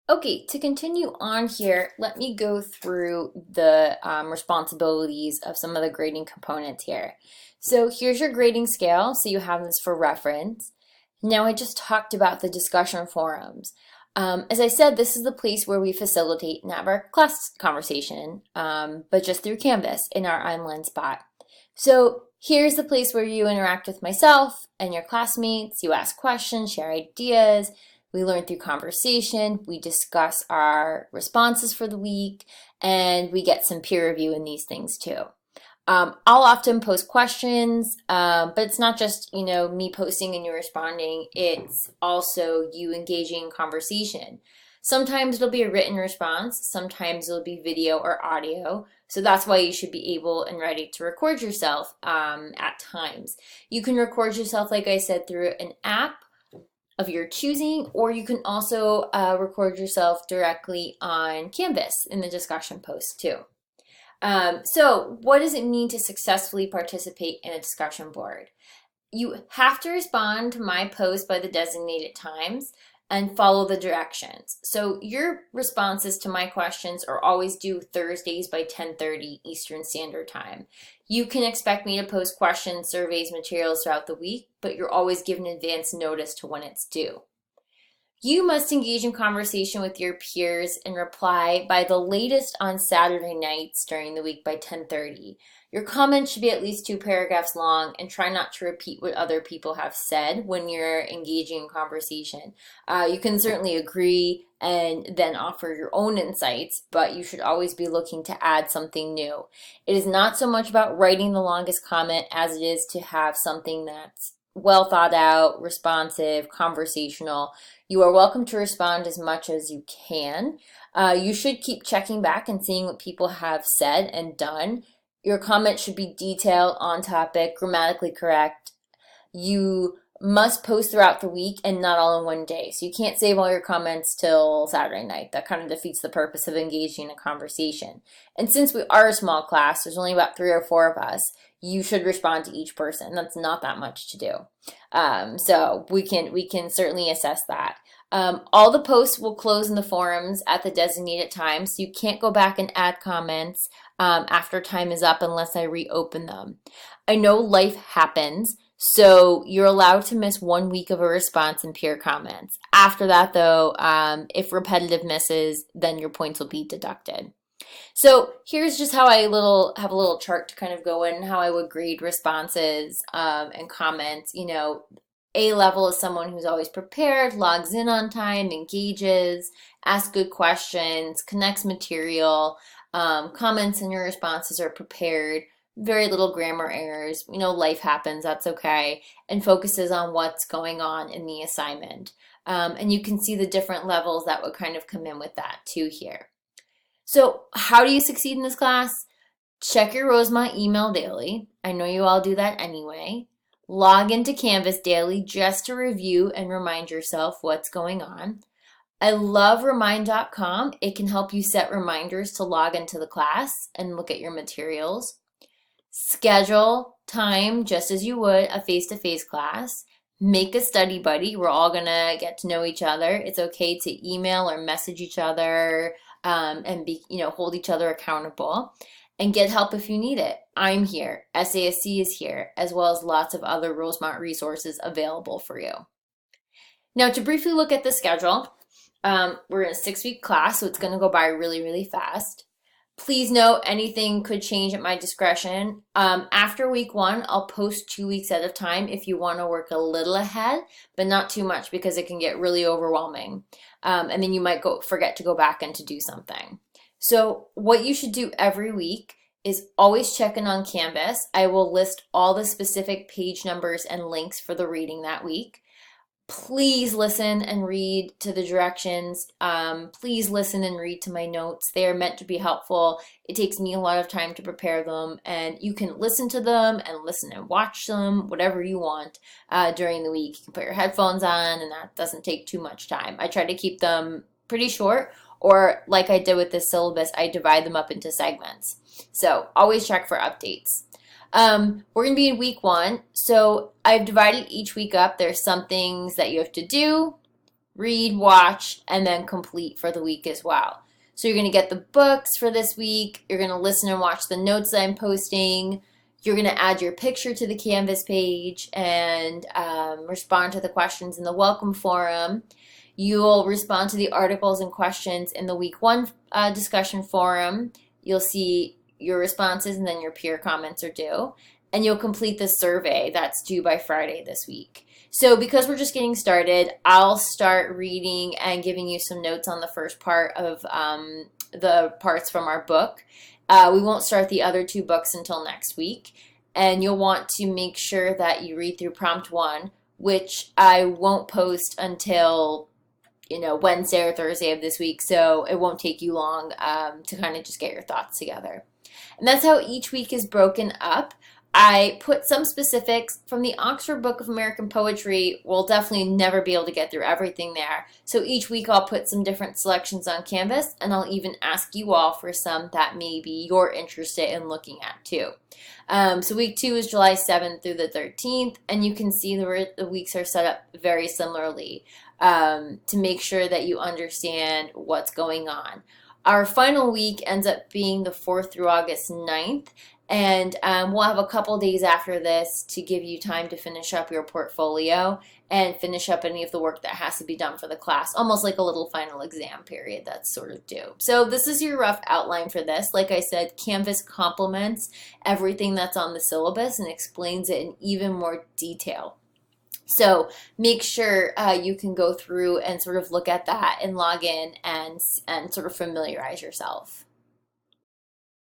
Okay, to continue on here, let me go through the responsibilities of some of the grading components here. So here's your grading scale, so you have this for reference. Now I just talked about the discussion forums. As I said, this is the place where we facilitate and have our class conversation, but just through Canvas in our online spot. So here's the place where you interact with myself and your classmates, you ask questions, share ideas, we learn through conversation, we discuss our responses for the week, and we get some peer review in these things too. I'll often post questions, but it's not just, me posting and you responding, it's also you engaging in conversation. Sometimes it'll be a written response, sometimes it'll be video or audio. So that's why you should be able and ready to record yourself at times. You can record yourself, like I said, through an app of your choosing, or you can also record yourself directly on Canvas in the discussion post too. So what does it mean to successfully participate in a discussion board? You have to respond to my post by the designated times and follow the directions. So your responses to my questions are always due Thursdays by 10:30 Eastern Standard Time. You can expect me to post questions, surveys, materials throughout the week, but you're always given advance notice to when it's due. You must engage in conversation with your peers and reply by the latest on Saturday nights during the week by 10:30. Your comments should be at least 2 paragraphs long, and try not to repeat what other people have said when you're engaging in conversation. You can certainly agree and then offer your own insights, but you should always be looking to add something new. It is not so much about writing the longest comment as it is to have something that's well thought out, responsive, conversational. You are welcome to respond as much as you can. You should keep checking back and seeing what people have said and done. Your comment should be detailed, on topic, grammatically correct. You must post throughout the week and not all in one day. So you can't save all your comments till Saturday night. That kind of defeats the purpose of engaging in a conversation. And since we are a small class, there's only about 3 or 4 of us, you should respond to each person. That's not that much to do. So we can certainly assess that. All the posts will close in the forums at the designated time, so you can't go back and add comments after time is up unless I reopen them. I know life happens, so you're allowed to miss 1 week of a response in peer comments. After that, though, if repetitive misses, then your points will be deducted. So here's just how I have a little chart to kind of go in, how I would grade responses and comments. A level is someone who's always prepared, logs in on time, engages, asks good questions, connects material, comments and your responses are prepared, very little grammar errors, life happens, that's okay, and focuses on what's going on in the assignment. And you can see the different levels that would kind of come in with that too here. So how do you succeed in this class? Check your Rosemont email daily. I know you all do that anyway. Log into Canvas daily just to review and remind yourself what's going on. I love remind.com. It can help you set reminders to log into the class and look at your materials. Schedule time just as you would a face-to-face class. Make a study buddy. We're all gonna get to know each other. It's okay to email or message each other and hold each other accountable. And get help if you need it. I'm here. SASC is here, as well as lots of other Rosemont resources available for you. Now, to briefly look at the schedule, we're in a 6-week class, so it's going to go by really, really fast. Please note anything could change at my discretion. After week 1, I'll post 2 weeks at a time if you want to work a little ahead, but not too much because it can get really overwhelming. And then you might forget to go back and to do something. So what you should do every week is always check in on Canvas. I will list all the specific page numbers and links for the reading that week. Please listen and read to the directions. Please listen and read to my notes. They are meant to be helpful. It takes me a lot of time to prepare them, and you can listen to them and listen and watch them, whatever you want during the week. You can put your headphones on, and that doesn't take too much time. I try to keep them pretty short, or like I did with this syllabus, I divide them up into segments. So always check for updates. We're going to be in week 1, so I've divided each week up. There's some things that you have to do, read, watch, and then complete for the week as well. So you're going to get the books for this week. You're going to listen and watch the notes that I'm posting. You're going to add your picture to the Canvas page and respond to the questions in the welcome forum. You'll respond to the articles and questions in the week one discussion forum. You'll see your responses and then your peer comments are due. And you'll complete the survey that's due by Friday this week. So because we're just getting started, I'll start reading and giving you some notes on the first part of the parts from our book. We won't start the other two books until next week. And you'll want to make sure that you read through prompt 1, which I won't post until Wednesday or Thursday of this week, so it won't take you long to kind of just get your thoughts together. And that's how each week is broken up. I put some specifics from the Oxford Book of American Poetry. We'll definitely never be able to get through everything there. So each week I'll put some different selections on Canvas, and I'll even ask you all for some that maybe you're interested in looking at too. So week 2 is July 7th through the 13th, and you can see the weeks are set up very similarly to make sure that you understand what's going on. Our final week ends up being the 4th through August 9th, and we'll have a couple days after this to give you time to finish up your portfolio and finish up any of the work that has to be done for the class, almost like a little final exam period that's sort of due. So this is your rough outline for this. Like I said, Canvas complements everything that's on the syllabus and explains it in even more detail. So make sure you can go through and sort of look at that and log in and sort of familiarize yourself.